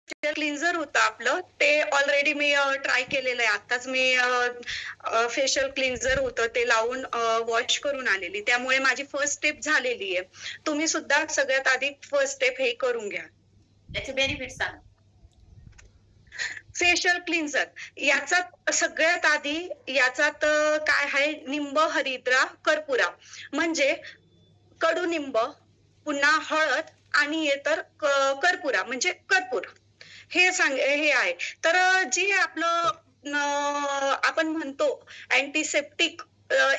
Cleanser होतं आपलं ते ऑलरेडी मी ट्राय केलेलं आहे. आत्ताच मी फेशियल क्लिन्झर होतं ते लावून वॉश करून आलेली. त्यामुळे माझी फर्स्ट स्टेप झालेली आहे. तुम्ही सुद्धा सगळ्यात आधी फर्स्ट स्टेप हे करून घ्या. त्याचे बेनिफिट्स सांगा. फेशियल क्लिन्झर याच्यात सगळ्यात आधी याच्यात काय आहे, निंब, हरिद्रा, कर्पुरा म्हणजे कडुनिंब, पुन्हा हळद आणि हे तर कर्पुरा म्हणजे कर्पूर हे हे आहे. तर जे आपलं आपण म्हणतो antiseptic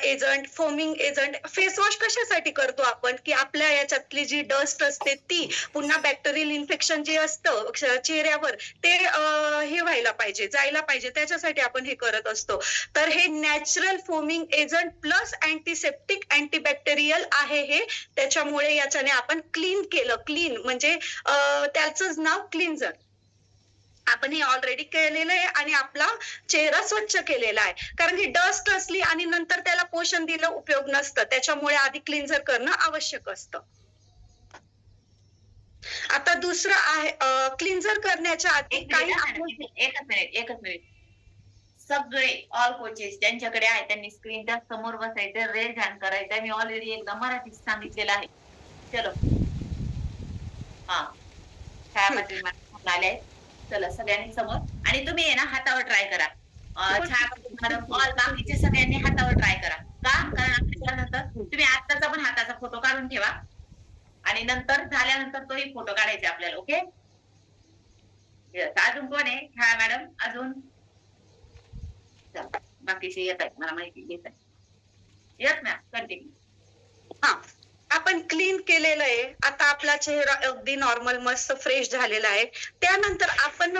agent, foaming agent, face wash कशासाठी करतो आपण, की आपल्या याच्यातली जी डस्ट असते ती पुन्हा बॅक्टेरियल इन्फेक्शन जे असतं चेहऱ्यावर ते हे व्हायला पाहिजे, जायला पाहिजे, त्याच्यासाठी आपण हे करत असतो. तर हे natural foaming agent plus antiseptic antibacterial आहे हे. त्याच्यामुळे याच्याने आपण क्लीन केलं. क्लीन म्हणजे त्याचंच नाव क्लिन्झर. आपण हे ऑलरेडी केलेलं आहे आणि आपला चेहरा स्वच्छ केलेला आहे. कारण की डस्ट असली आणि नंतर त्याला पोषण दिलं उपयोग नसतं. त्याच्यामुळे आधी क्लिन्झर करणं आवश्यक असतं. आता दुसरं आहे क्लिन्झर करण्याच्या आधी काही एकच मिनिट. सगळे ऑल कोचेस ज्यांच्याकडे आहे त्यांनी स्क्रीनच्या समोर बसायचं, रेज हँड करायचं. मी ऑलरेडी एकदा मराठीत सांगितलेलं आहे. चलो हा आले. चला सगळ्यांनी समोर आणि तुम्ही आहे ना हातावर ट्राय करा. छान ऑल बाकीचे सगळ्यांनी हातावर ट्राय करा. का? कारण त्यानंतर तुम्ही आत्ताचा पण हाताचा फोटो काढून ठेवा आणि नंतर झाल्यानंतर तोही फोटो काढायचा आपल्याला. ओके. अजून कोण आहे? हा मॅडम अजून बाकीचे येत आहेत, मला माहिती येत आहे. Yes ma'am continue. हा, आपण क्लीन केलेलं आहे. आता आपला चेहरा अगदी नॉर्मल मस्त फ्रेश झालेला आहे. त्यानंतर आपण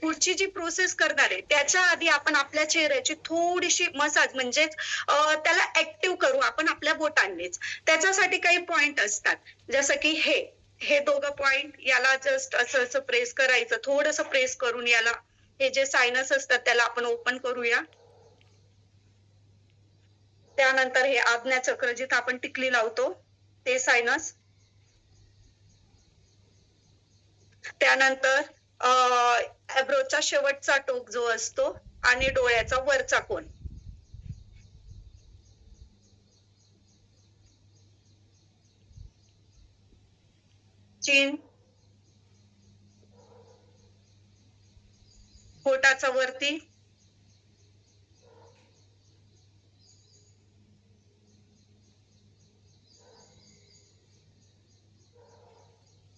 पुढची जी प्रोसेस करणार आहे त्याच्या आधी आपण आपल्या चेहऱ्याची थोडीशी मसाज म्हणजे त्याला ऍक्टिव्ह करू आपण आपल्या बोटांनीच. त्याच्यासाठी काही पॉइंट असतात, जसं की हे दोघं पॉइंट, याला जस्ट असं असं प्रेस करायचं, थोडंसं प्रेस करून याला हे जे सायनस असतात त्याला आपण ओपन करूया. त्यानंतर हे आज्ञाचक्र जिथं आपण टिकली लावतो ते सायनस. त्यानंतर ॲब्रोचा शेवटचा टोक जो असतो आणि डोळ्याचा वरचा कोन. चीन, पोटाचा वरती,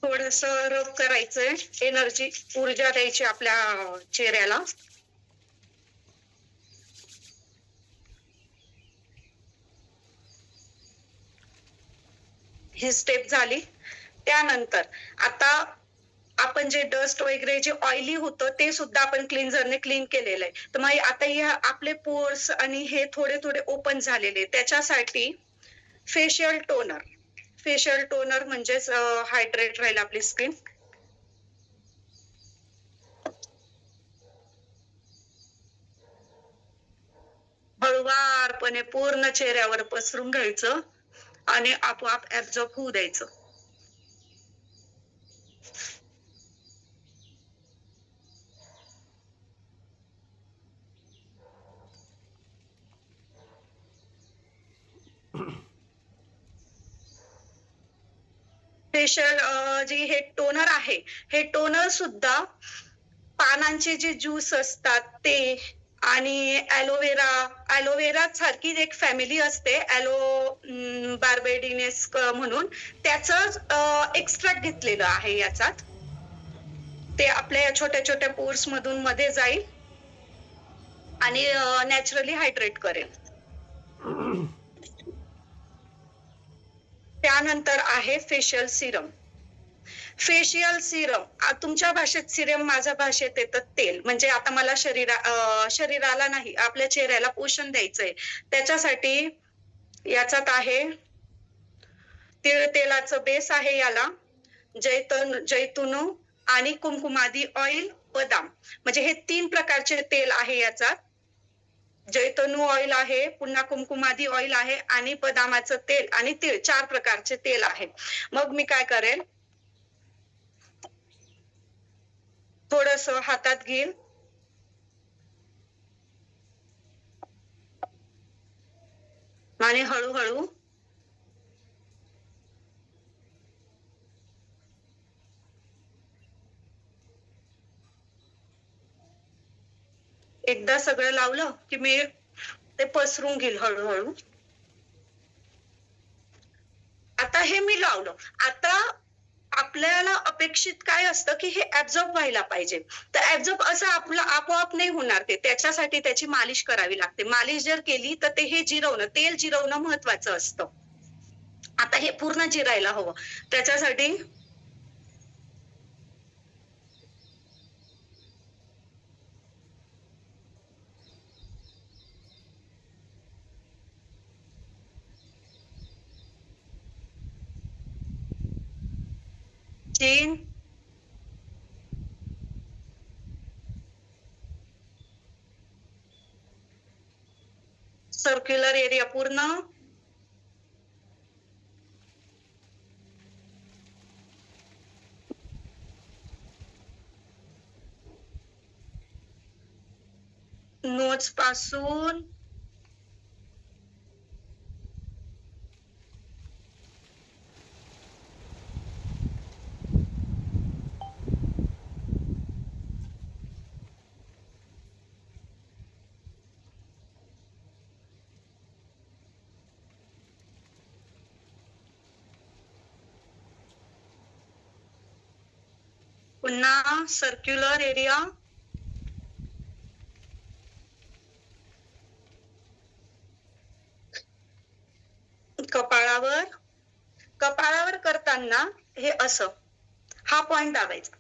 थोडस रब करायचंय, एनर्जी ऊर्जा द्यायची आपल्या चेहऱ्याला. ही स्टेप झाली. त्यानंतर आता आपण जे डस्ट वगैरे जे ऑइली होतं ते सुद्धा आपण क्लिन्झरने क्लीन केलेलं आहे. तर मग आता हे आपले पोर्स आणि हे थोडे थोडे ओपन झालेले, त्याच्यासाठी फेशियल टोनर. फेशियल टोनर म्हणजेच हायड्रेट राहील आपली स्किन. हळुवारपणे पूर्ण चेहऱ्यावर पसरून घ्यायचं आणि आपोआप ऍब्झॉर्ब होऊ द्यायचं. फेशियल जे हे टोनर आहे, हे टोनर सुद्धा पानांचे जे ज्यूस असतात ते आणि ॲलोवेरा सारखी एक फॅमिली असते, बार्बेडिनेस म्हणून, त्याचं एक्स्ट्रॅक्ट घेतलेलं आहे याच्यात. ते आपल्या छोट्या छोट्या पोर्स मधून मध्ये जाईल आणि नॅचरली हायड्रेट करेल. त्यानंतर आहे फेशियल सिरम. फेशियल सिरम तुमच्या भाषेत सिरम, माझ्या भाषेत येतं तेल. म्हणजे आता मला शरीराला नाही, आपल्या चेहऱ्याला पोषण द्यायचंय. त्याच्यासाठी याच्यात आहे तीळ तेलाचं बेस आहे, याला जैतून आणि कुमकुमादी ऑइल, बदाम, म्हणजे हे 3 प्रकारचे तेल आहे याच्यात. जैतून ऑइल आहे, पुन्हा कुमकुमादी ऑइल आहे आणि बदामाचं तेल आणि तीळ, 4 प्रकारचे तेल आहे. मग मी काय करेल, थोडस हातात घेईल आणि हळूहळू एकदा सगळं लावलं की मी ते पसरून घेईल हळूहळू. आता हे मी लावलं. आता आपल्याला अपेक्षित काय असतं की हे ऍब्झॉर्ब व्हायला पाहिजे. तर ऍब्झॉर्ब असं आपलं आपोआप नाही होणार ते. त्याच्यासाठी त्याची मालिश करावी लागते. मालिश जर केली तर ते हे जिरवणं, तेल जिरवणं महत्वाचं असतं. आता हे पूर्ण जिरायला हवं. त्याच्यासाठी चीन, सर्क्युलर एरिया पूर्ण, नोज पासून पुन्हा सर्क्युलर एरिया, कपाळावर. कपाळावर करताना हे असं हा पॉइंट दाबायचा.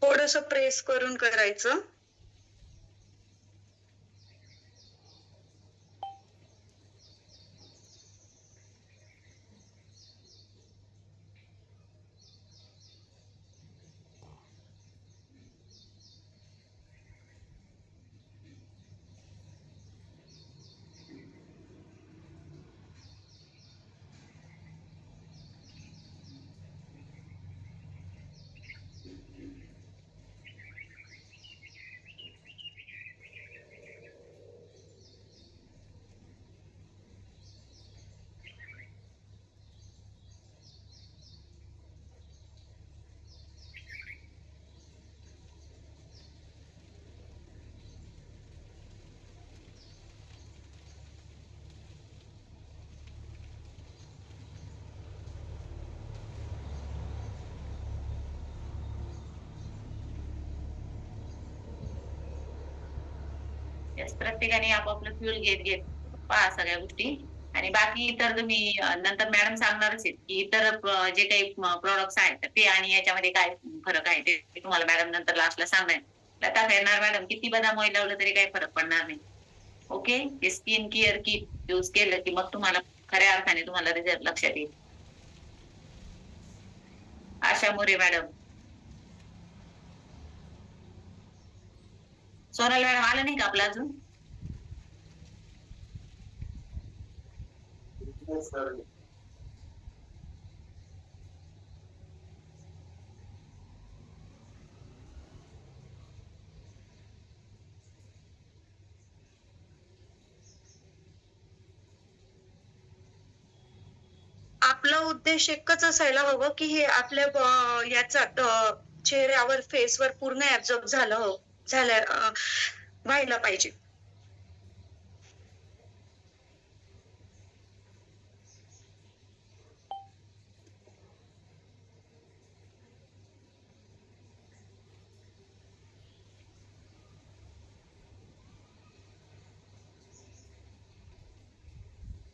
थोडस प्रेस करून करायचं. प्रत्येकाने आपापलं फ्युल घेत घेत पहा सगळ्या गोष्टी. आणि बाकी इतर तुम्ही नंतर मॅडम सांगणारच आहेत की इतर जे काही प्रोडक्ट्स आहेत ते आणि याच्यामध्ये काय फरक आहे ते तुम्हाला मॅडम नंतर लास्टला सांगणार. लता फेरणार मॅडम किती बदाम ऑइल लावलं तरी काही फरक पडणार नाही. ओके, हे स्किन केअर किट यूज केलं की मग तुम्हाला खऱ्या अर्थाने तुम्हाला रिझल्ट लक्षात येईल. आशा मोरे मॅडम, सोनल मॅडम आलं नाही का आपलं अजून? आपलं उद्देश एकच असायला हवं की हे आपल्या याच्यात चेहऱ्यावर फेसवर पूर्ण ऍब्झॉर्ब व्हायला पाहिजे.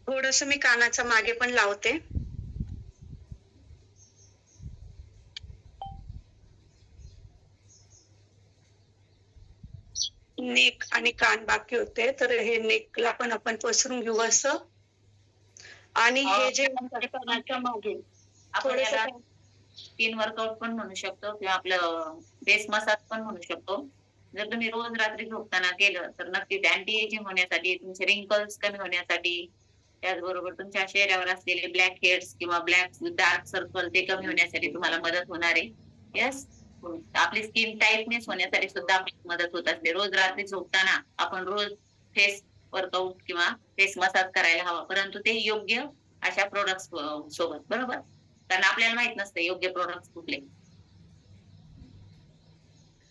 थोडस मी कानाच्या मागे पण लावते. नेक आणि कान बाकी होते तर हे नेकला पण आपण पसरून घेऊ असं. आणि हे जे कानाच्या मागे आपण याला स्किन वर्कआउट पण म्हणू शकतो किंवा आपलं बेस मसाज पण म्हणू शकतो. जर तुम्ही रोज रात्री झोपताना केलं तर नक्कीच अँटी एजिंग होण्यासाठी, तुमचे रिंकल्स कमी होण्यासाठी, त्याचबरोबर तुमच्या चेहऱ्यावर असलेले ब्लॅक हेड्स किंवा ब्लॅक डार्क सर्कल ते कमी होण्यासाठी तुम्हाला मदत होणार आहे. येस, आपली स्किन टाईटनेस होण्यासाठी सुद्धा आपल्याला मदत होत असते. रोज रात्री झोपताना आपण रोज फेस वर्कआउट किंवा फेस मसाज करायला हवा, परंतु ते योग्य अशा प्रोडक्ट्स सोबत, बरोबर? कारण आपल्याला माहित नसते योग्य प्रोडक्ट्स कुठले.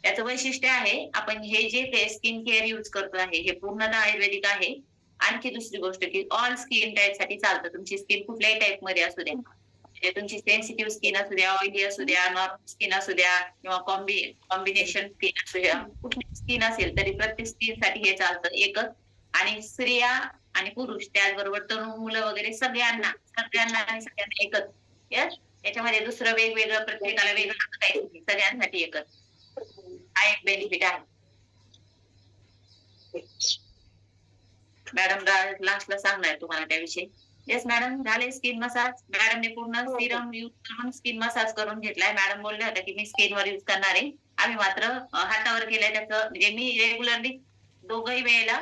याचं वैशिष्ट्य आहे, आपण हे जे स्किन केअर यूज करतो आहे हे पूर्णतः आयुर्वेदिक आहे. आणखी दुसरी गोष्ट की ऑल स्किन टाईप साठी चालतं. तुमची स्किन कुठल्याही टाईप मध्ये असू द्या, म्हणजे तुमची सेन्सिटिव्ह स्किन असू द्या, ऑइली असू द्या, नॉर्मल स्किन असू द्या किंवा कॉम्बिनेशन स्किन असू द्या, कुठली स्किन असेल तरी प्रत्येक स्किन साठी हे चालतं एकच. आणि स्त्रिया आणि पुरुष त्याचबरोबर तरुण मुलं वगैरे सगळ्यांना आणि सगळ्यांना एकच. यस, याच्यामध्ये दुसरं वेगवेगळं प्रत्येकाला वेगळं काही नाही, सगळ्यांसाठी एकच. हा एक बेनिफिट आहे. मॅडम लास्टला सांगणार तुम्हाला त्याविषयी. येस मॅडम, झाले स्किन मसाज. मॅडमने पूर्ण सिरम यूज करून स्किन मसाज करून घेतलाय. मॅडम बोलल्या होत्या की मी स्किनवर यूज करणार आहे, आम्ही मात्र हातावर केलंय. त्याचं म्हणजे मी रेग्युलरली दोघही वेळेला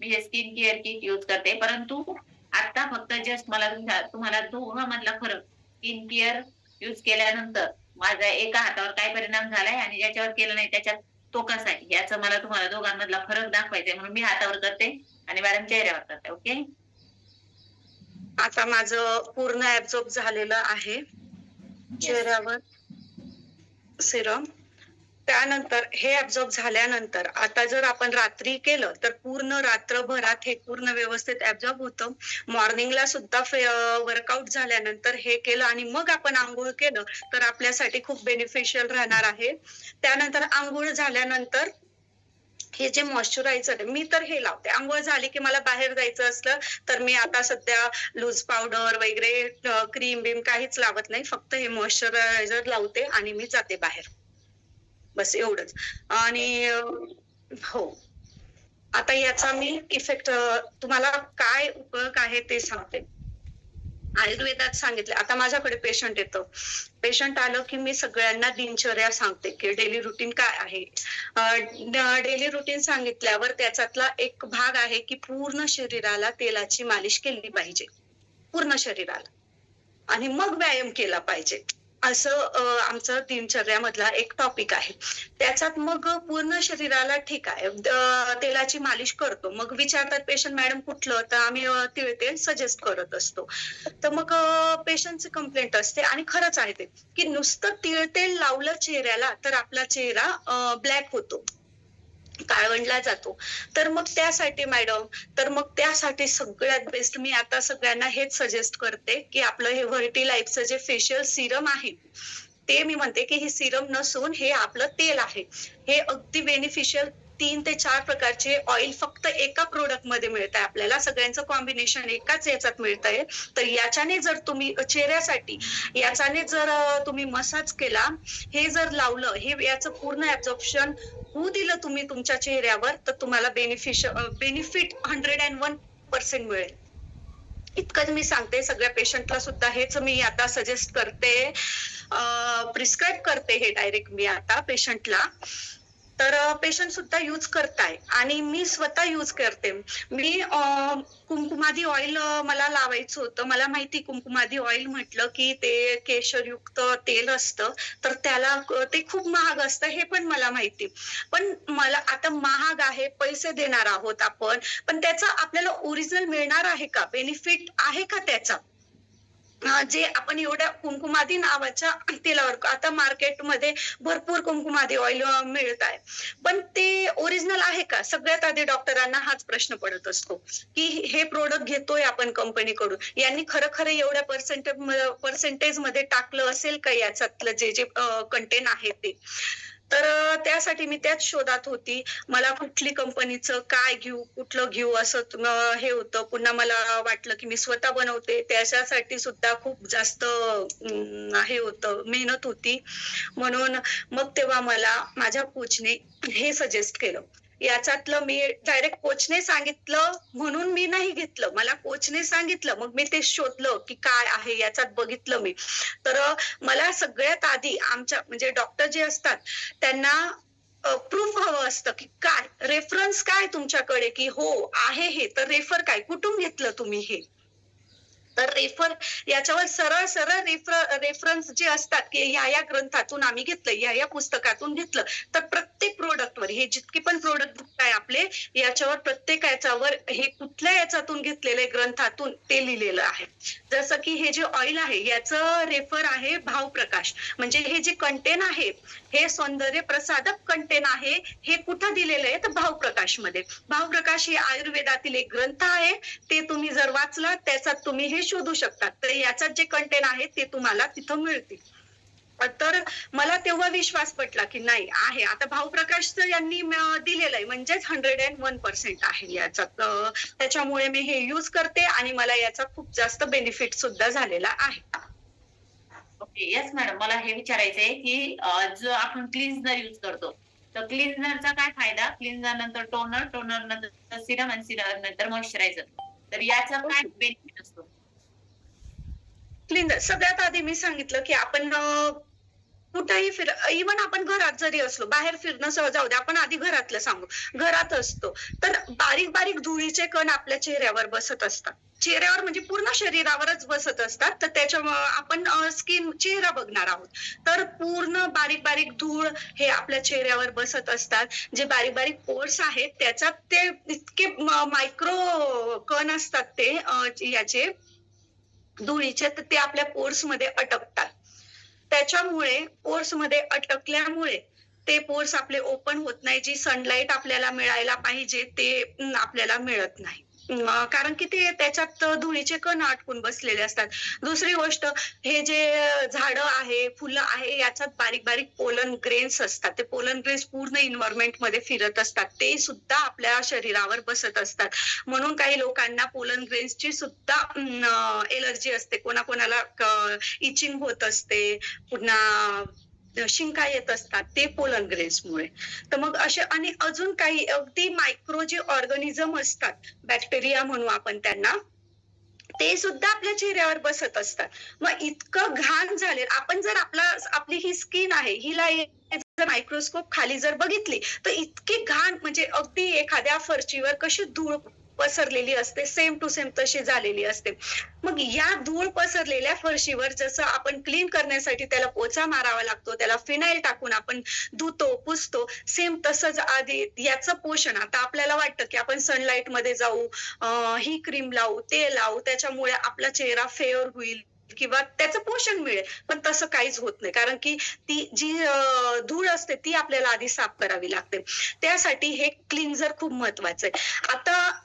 मी हे स्किन केअर किट यूज करते, परंतु आता फक्त जस्ट मला तुम्हाला दोघांमधला फरक, स्किन केअर यूज केल्यानंतर माझा एका हातावर काय परिणाम झालाय आणि ज्याच्यावर केलं नाही त्याच्यात तो कसा आहे, याचं मला तुम्हाला दोघांमधला फरक दाखवायचा म्हणून मी हातावर करते आणि मॅडम चेहऱ्यावर करते. ओके, आता माझं पूर्ण ऍब्झॉर्ब झालेलं आहे चेहऱ्यावर सिरम. त्यानंतर हे ऍब्झॉर्ब झाल्यानंतर आता जर आपण रात्री केलं तर पूर्ण रात्रभरात हे पूर्ण व्यवस्थित ऍब्झॉर्ब होतं. मॉर्निंगला सुद्धा वर्कआउट झाल्यानंतर हे केलं आणि मग आपण आंघोळ केलं तर आपल्यासाठी खूप बेनिफिशियल राहणार आहे. त्यानंतर आंघोळ झाल्यानंतर हे जे मॉइश्चरायझर मी तर हे लावते. आंघोळ झाली की मला बाहेर जायचं असलं तर मी आता सध्या लूज पावडर वगैरे क्रीम बिम काहीच लावत नाही, फक्त हे मॉइश्चरायझर लावते आणि मी जाते बाहेर, बस एवढंच. आणि हो, आता याचा मी इफेक्ट तुम्हाला काय उपयोग आहे ते सांगते. आयुर्वेदात सांगितलं. आता माझ्याकडे पेशंट येतं, पेशंट आलं की मी सगळ्यांना दिनचर्या सांगते की डेली रुटीन काय आहे. डेली रुटीन सांगितल्यावर त्याच्यातला एक भाग आहे की पूर्ण शरीराला तेलाची मालिश केली पाहिजे, पूर्ण शरीराला, आणि मग व्यायाम केला पाहिजे. असं आमचं दिनचर्यामधला एक टॉपिक आहे. त्याच्यात मग पूर्ण शरीराला ठीक आहे तेलाची मालिश करतो. मग विचारतात पेशंट मॅडम कुठलं, तर आम्ही तेल सजेस्ट करत असतो. तर मग पेशंटची कंप्लेंट असते आणि खरंच आहे ते की नुसतं तेल लावलं चेहऱ्याला तर आपला चेहरा ब्लॅक होतो, काळवंडला जातो. तर मग त्यासाठी मॅडम, तर मग त्यासाठी सगळ्यात बेस्ट मी आता सगळ्यांना हेच सजेस्ट करते की आपलं हे व्हर्टी लाईफचं जे फेशियल सिरम आहे ते मी म्हणते की हे सिरम नसून हे आपलं तेल आहे. हे अगदी बेनिफिशियल 3 ते 4 प्रकारचे ऑइल फक्त एका प्रोडक्ट मध्ये मिळत आहे आपल्याला. सगळ्यांचं कॉम्बिनेशन एकाच याच्यात मिळत आहे. तर याच्याने जर तुम्ही चेहऱ्यासाठी याच्याने जर तुम्ही मसाज केला, हे जर लावलं, हे याचं पूर्ण ऍब्झॉर्प्शन होऊ दिलं तुम्ही तुमच्या चेहऱ्यावर, तर तुम्हाला बेनिफिट 101% मिळेल. इतकंच मी सांगते. सगळ्या पेशंटला सुद्धा हेच मी आता सजेस्ट करते, प्रिस्क्राईब करते हे डायरेक्ट मी आता पेशंटला. तर पेशंट सुद्धा युज करताय आणि मी स्वतः युज करते. मी कुंकुमादी ऑइल मला लावायचं होतं. मला माहिती कुंकुमादी ऑइल म्हटलं की ते केशरयुक्त तेल असतं, तर त्याला ते खूप महाग असतं हे पण मला माहिती. पण मला आता महाग आहे, पैसे देणार आहोत आपण, पण त्याचा आपल्याला ओरिजिनल मिळणार आहे का, बेनिफिट आहे का त्याचा, जे आपण एवढ्या कुंकुमादी नावाच्या तेलावर, आता मार्केटमध्ये भरपूर कुंकुमादी ऑइल मिळत आहे, पण ते ओरिजिनल आहे का. सगळ्यात आधी डॉक्टरांना हाच प्रश्न पडत असतो की हे प्रोडक्ट घेतोय आपण कंपनीकडून, यांनी खरं एवढ्या पर्सेंटेज मध्ये टाकलं असेल का याच्यातलं जे जे कंटेन आहे ते. तर त्यासाठी मी त्याच शोधात होती. मला कुठली कंपनीचं काय घेऊ, कुठलं घेऊ असं हे होतं. पुन्हा मला वाटलं की मी स्वतः बनवते, त्याच्यासाठी सुद्धा खूप जास्त हे होतं, मेहनत होती. म्हणून मग तेव्हा मला माझ्या कोचने हे सजेस्ट केलं. याच्यातलं मी डायरेक्ट कोचने सांगितलं म्हणून मी नाही घेतलं, मला कोचने सांगितलं, मग मी ते शोधलं की काय आहे याच्यात, बघितलं मी. तर मला सगळ्यात आधी आमच्या म्हणजे डॉक्टर जे असतात त्यांना प्रूफ हवं असतं, की काय रेफरन्स काय तुमच्याकडे, की हो आहे हे, तर रेफर काय, कुठून घेतलं तुम्ही हे? तर रेफर याच्यावर सरळ सरळ रेफरन्स जे असतात, की ह्या ग्रंथातून आम्ही घेतलं, ह्या पुस्तकातून घेतलं. तर प्रत्येक प्रॉडक्टवर हे जितके पण प्रॉडक्ट आहे आपले, याच्यावर प्रत्येक याच्यावर हे कुठल्या याच्यातून घेतलेले ग्रंथातून ते लिहिलेलं आहे. जसं की हे जे ऑइल आहे याचं रेफर आहे भावप्रकाश. म्हणजे हे जे कंटेन आहे, हे सौंदर्य प्रसाधक कंटेन आहे. हे कुठं दिलेलं आहे? तर भावप्रकाशमध्ये. भावप्रकाश हे आयुर्वेदातील एक ग्रंथ आहे. ते तुम्ही जर वाचलात त्याच्यात तुम्ही हे शोधू शकतात. तर याच्यात जे कंटेन आहे ते तुम्हाला तिथं मिळतील. तर मला तेव्हा विश्वास पटला की नाही आहे. आता भावप्रकाशचं यांनी दिलेलं आहे म्हणजेच 101% आहे याच्यात. त्याच्यामुळे मी हे यूज करते आणि मला याचा खूप जास्त बेनिफिट सुद्धा झालेला आहे. ओके, येस मॅडम, मला हे विचारायचंय की जो आपण क्लिन्झर यूज करतो, तर क्लिन्झरचा काय फायदा? क्लिन्झर नंतर टोनर, टोनर नंतर सिरम आणि सिरम नंतर मॉइश्चरायझर. तर याचा काय बेनिफिट असतो? क्लिनर सगळ्यात आधी मी सांगितलं की आपण कुठेही इव्हन आपण घरात जरी असलो, बाहेर फिरणं जाऊ दे, आपण आधी घरातलं सांगू. घरात असतो तर बारीक बारीक धुळीचे कण आपल्या चेहऱ्यावर बसत असतात. चेहऱ्यावर म्हणजे पूर्ण शरीरावरच बसत असतात. तर त्याच्यामुळे आपण स्किन चेहरा बघणार आहोत. तर पूर्ण बारीक बारीक धूळ हे आपल्या चेहऱ्यावर बसत असतात. जे बारीक बारीक पोर्स आहेत त्याच्यात ते इतके मायक्रो कण असतात ते याचे धुळीचे, तर ते आपल्या पोर्स मध्ये अटकतात. त्याच्यामुळे पोर्स मध्ये अटकल्यामुळे ते पोर्स आपले ओपन होत नाही. जी सनलाईट आपल्याला मिळायला पाहिजे ते आपल्याला मिळत नाही. कारण की ते त्याच्यात धुळीचे कण अटकून बसलेले असतात. दुसरी गोष्ट, हे जे झाडं आहे, फुलं आहे, याच्यात बारीक बारीक पोलन ग्रेन्स असतात. ते पोलन ग्रेन्स पूर्ण इन्व्हायरमेंट मध्ये फिरत असतात. ते सुद्धा आपल्या शरीरावर बसत असतात. म्हणून काही लोकांना पोलन ग्रेन्सची सुद्धा एलर्जी असते. कोणाकोणाला इचिंग होत असते, पुन्हा शिंका येत असतात, ते पोलन ग्रेन्समुळे. तर मग असे आणि अजून काही अगदी मायक्रो जे ऑर्गॅनिझम असतात, बॅक्टेरिया म्हणू आपण त्यांना, ते सुद्धा आपल्या चेहऱ्यावर बसत असतात. मग इतकं घाण झाले, आपण जर आपली ही स्किन आहे, हिला मायक्रोस्कोप खाली जर बघितली तर इतकी घाण, म्हणजे अगदी एखाद्या फरशीवर कशी धूळ पसरलेली असते, सेम टू सेम तशी झालेली असते. मग या धूळ पसरलेल्या फरशीवर जसं आपण क्लीन करण्यासाठी त्याला पोचा मारावा लागतो, त्याला फिनाईल टाकून आपण धुतो, पुसतो, सेम तसंच आधी याचं पोषण. आता आपल्याला वाटतं की आपण सनलाईट मध्ये जाऊ, ही क्रीम लावू, ते लावू, त्याच्यामुळे आपला चेहरा फेअर होईल किंवा त्याचं पोषण मिळेल, पण तसं काहीच होत नाही. कारण की ती जी धूळ असते ती आपल्याला आधी साफ करावी लागते. त्यासाठी हे क्लिन्झर खूप महत्वाचं आहे. आता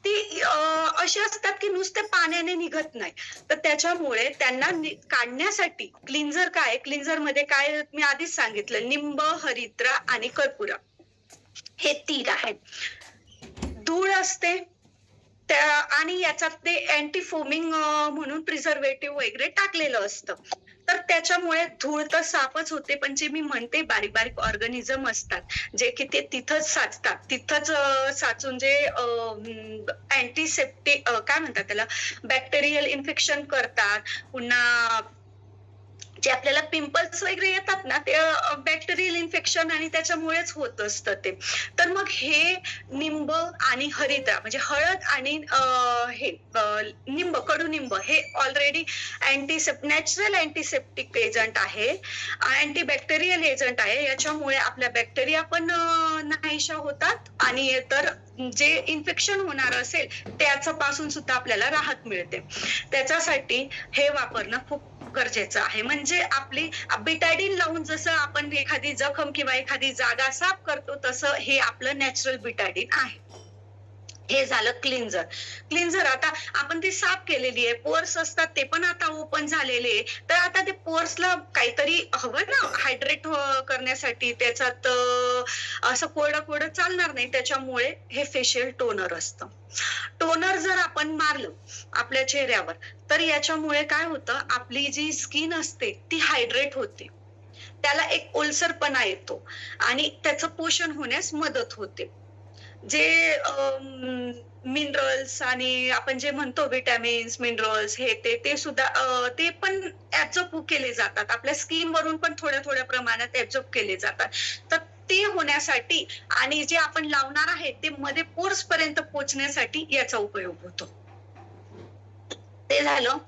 ती अशी असतात की नुसते पाण्याने निघत नाही. तर त्याच्यामुळे त्यांना काढण्यासाठी क्लिन्झर काय, क्लिन्झर मध्ये काय मी आधीच सांगितलं, निंब, हरिद्रा आणि कर्पूरा हे 3 आहेत. धूळ असते त्या आणि याच्यात ते अँटी फोमिंग म्हणून प्रिझर्वेटिव्ह वगैरे टाकलेलं असतं. तर त्याच्यामुळे धूळ तर साफच होते, पण जे मी म्हणते बारीक बारीक ऑर्गॅनिझम असतात जे की ते तिथंच साचतात, तिथंच साचून जे अँटीसेप्टिक काय म्हणतात त्याला, बॅक्टेरियल इन्फेक्शन करतात. पुन्हा जे आपल्याला पिंपल्स वगैरे येतात ना, ते बॅक्टेरियल इन्फेक्शन आणि त्याच्यामुळेच होत असतं ते. तर मग हे निंब आणि हरिद्रा म्हणजे हळद आणि हे निंब, कडुनिंब हे ऑलरेडी नॅचरल अँटीसेप्टिक एजंट आहे, अँटीबॅक्टेरियल एजंट आहे. याच्यामुळे आपल्या बॅक्टेरिया पण नाहीशा होतात आणि तर जे इन्फेक्शन होणार असेल त्याच्यापासून सुद्धा आपल्याला राहत मिळते. त्याच्यासाठी हे वापरणं खूप गरजेचं आहे. म्हणजे आपली बिटाडीन लावून जसं आपण एखादी जखम किंवा एखादी जागा साफ करतो, तसं हे आपलं नॅचरल बिटाडीन आहे. हे झालं क्लिन्झर. क्लिन्झर आता आपण ती साफ केलेली आहे, पोर्स असतात ते पण आता ओपन झालेले आहे. तर आता ते पोर्सला काहीतरी हवं ना हायड्रेट करण्यासाठी, त्याच्यात असं कोरडं कोरडं चालणार नाही. त्याच्यामुळे हे फेशियल टोनर असतं. टोनर जर आपण मारलं आपल्या चेहऱ्यावर तर याच्यामुळे काय होतं, आपली जी स्किन असते ती हायड्रेट होते, त्याला एक ओलसरपणा येतो आणि त्याचं पोषण होण्यास मदत होते. जे मिनरल्स आणि आपण जे म्हणतो विटॅमिन्स, मिनरल्स हे ते सुद्धा ते पण ऍब्झॉर्ब केले जातात. आपल्या स्किन वरून पण थोड्या थोड्या प्रमाणात ऍब्झॉर्ब केले जातात. तर ते होण्यासाठी आणि जे आपण लावणार आहे ते मध्ये पोर्स पर्यंत पोहोचण्यासाठी याचा उपयोग होतो. ते झालं.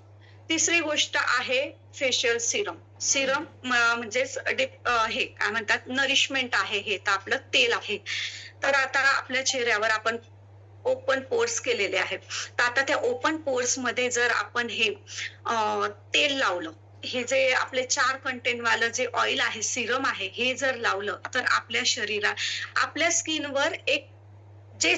तिसरी गोष्ट आहे फेशियल सिरम. सिरम म्हणजेच हे काय म्हणतात नरिशमेंट आहे, हे तर आपलं तेल आहे. तर आता आपल्या चेहऱ्यावर आपण ओपन पोर्स केलेले आहेत, तर आता त्या ओपन पोर्स मध्ये जर आपण हे तेल लावलं, हे जे आपले 4 कंटेंट वालं जे ऑइल आहे, सिरम आहे, हे जर लावलं तर आपल्या शरीरात आपल्या स्किनवर एक जे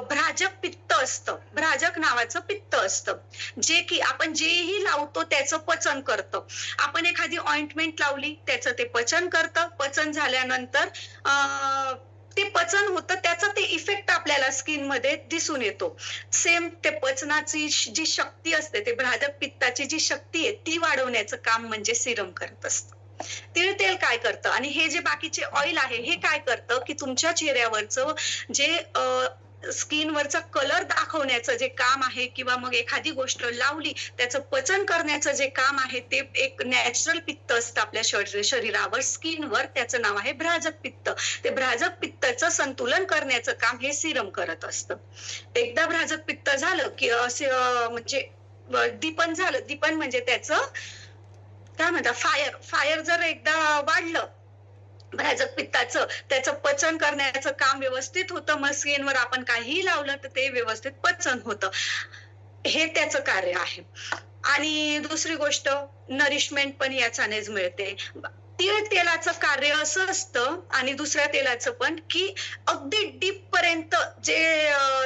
भ्राजक पित्त असतं, भ्राजक नावाचं पित्त असतं, जे की आपण जेही लावतो त्याचं पचन करतं. आपण एखादी ऑइंटमेंट लावली, त्याचं ते पचन करतं. पचन झाल्यानंतर ते पचन होतं, त्याचा ते इफेक्ट आपल्याला स्किन मध्ये दिसून येतो. सेम ते पचनाची जी शक्ती असते, ते भ्राजक पित्ताची जी शक्ती आहे ती वाढवण्याचं काम म्हणजे सिरम करत असतं. तीळ तेल काय करतं आणि हे जे बाकीचे ऑइल आहे हे काय करतं की तुमच्या चेहऱ्यावरचं जे स्किनवरचा कलर दाखवण्याचं जे काम आहे किंवा मग एखादी गोष्ट लावली त्याचं पचन करण्याचं जे काम आहे ते एक नॅचरल पित्त असतं आपल्या शरीरावर, स्किनवर, त्याचं नाव आहे भ्राजक पित्त. ते भ्राजक पित्ताचं संतुलन करण्याचं काम हे सिरम करत असतं. एकदा भ्राजक पित्त झालं की असे म्हणजे दीपन झालं, दीपन म्हणजे त्याचं काय म्हणतात फायर जर एकदा वाढलं भ्राजक पित्ताचं, त्याचं पचन करण्याचं काम व्यवस्थित होतं, मग स्किनवर आपण काहीही लावलं तर ते व्यवस्थित पचन होतं. हे त्याचं कार्य आहे. आणि दुसरी गोष्ट नरिशमेंट पण याच्यानेच मिळते. तीळ तेलाचं कार्य असं असतं आणि दुसऱ्या तेलाचं पण की अगदी डीप पर्यंत जे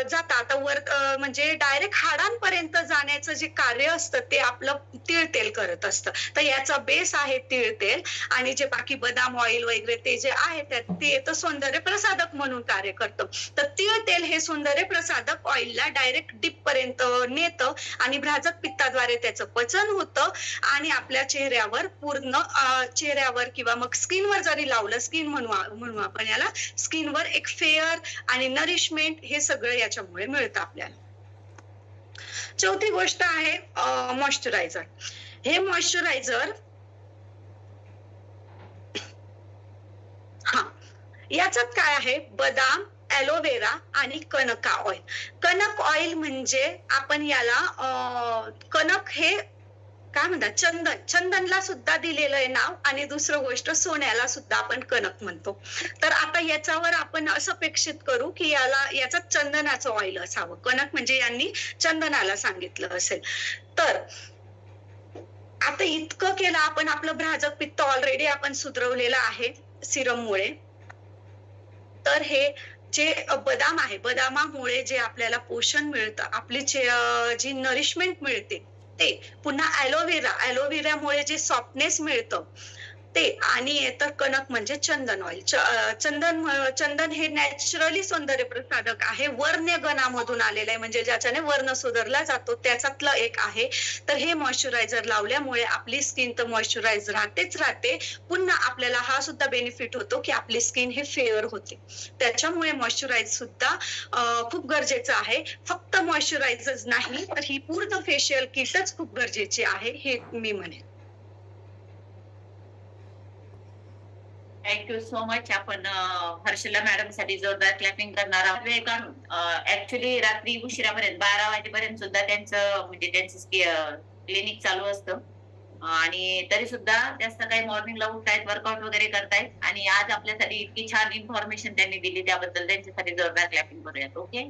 जातं, आता वर म्हणजे डायरेक्ट हाडांपर्यंत जाण्याचं जे कार्य असतं ते आपलं तीळ तेल करत असतं. तर याचा बेस आहे तीळ तेल आणि जे बाकी बदाम ऑइल वगैरे ते जे आहे ते तर सौंदर्य प्रसाधक म्हणून कार्य करतं. तर तीळ तेल हे सौंदर्य प्रसाधक ऑइलला डायरेक्ट डीप पर्यंत नेतं आणि भ्राजक पित्ताद्वारे त्याचं पचन होतं आणि आपल्या चेहऱ्यावर पूर्ण चेहऱ्यावर किंवा मग स्किनवर जरी लावलं, स्किन म्हणू आपण याला, स्किनवर एक फेअर आणि नरिशमेंट हे सगळं याच्यामुळे मिळतं आपल्याला. चौथी गोष्ट आहे मॉइश्चरायझर. हे मॉइश्चरायझर याच्यात काय आहे, बदाम, ॲलोवेरा आणि कनका ऑइल. कनक ऑइल म्हणजे आपण याला कनक हे काय म्हणतात चंदनला सुद्धा दिलेलं आहे नाव आणि दुसरं गोष्ट सोन्याला सुद्धा आपण कनक म्हणतो. तर आता याच्यावर आपण असं अपेक्षित करू की याचा चंदनाचं ऑइल असावं. कनक म्हणजे यांनी चंदनाला सांगितलं असेल. तर आता इतकं केलं आपण, आपलं भ्राजक पित्त ऑलरेडी आपण सुधरवलेलं आहे सिरममुळे. तर हे जे बदाम आहे, बदामामुळे जे आपल्याला पोषण मिळतं, आपली जी नरिशमेंट मिळते ते, पुन्हा ॲलोवेरामुळे जे सॉफ्टनेस मिळतं ते, आणि येतं कनक म्हणजे चंदन ऑइल. चंदन हे नॅचरली सौंदर्य प्रसाधक आहे, वर्णगणामधून आलेलं आहे, म्हणजे ज्याच्याने वर्ण सुधारला जातो त्याच्यातलं एक आहे. तर हे मॉइश्चरायझर लावल्यामुळे आपली स्किन तर मॉइश्चराइज राहते, पुन्हा आपल्याला हा सुद्धा बेनिफिट होतो की आपली स्किन हे फेअर होते. त्याच्यामुळे मॉइश्चराइज सुद्धा खूप गरजेचं आहे. फक्त मॉइश्चराइजच नाही तर ही पूर्ण फेशियल किटच खूप गरजेची आहे हे मी म्हणेन. Thank you so much. आपण हर्षला मॅडम साठी जोरदार क्लॅपिंग करणार आहोत. वेळ काढून ऍक्च्युली रात्री उशिरापर्यंत 12 वाजेपर्यंत सुद्धा त्यांचं क्लिनिक चालू असतं आणि तरी सुद्धा जास्त काही मॉर्निंगला उठतायत, वर्कआउट वगैरे करतायत आणि आज आपल्यासाठी इतकी छान इन्फॉर्मेशन त्यांनी दिली त्याबद्दल त्यांच्यासाठी जोरदार क्लॅपिंग करूयात. ओके.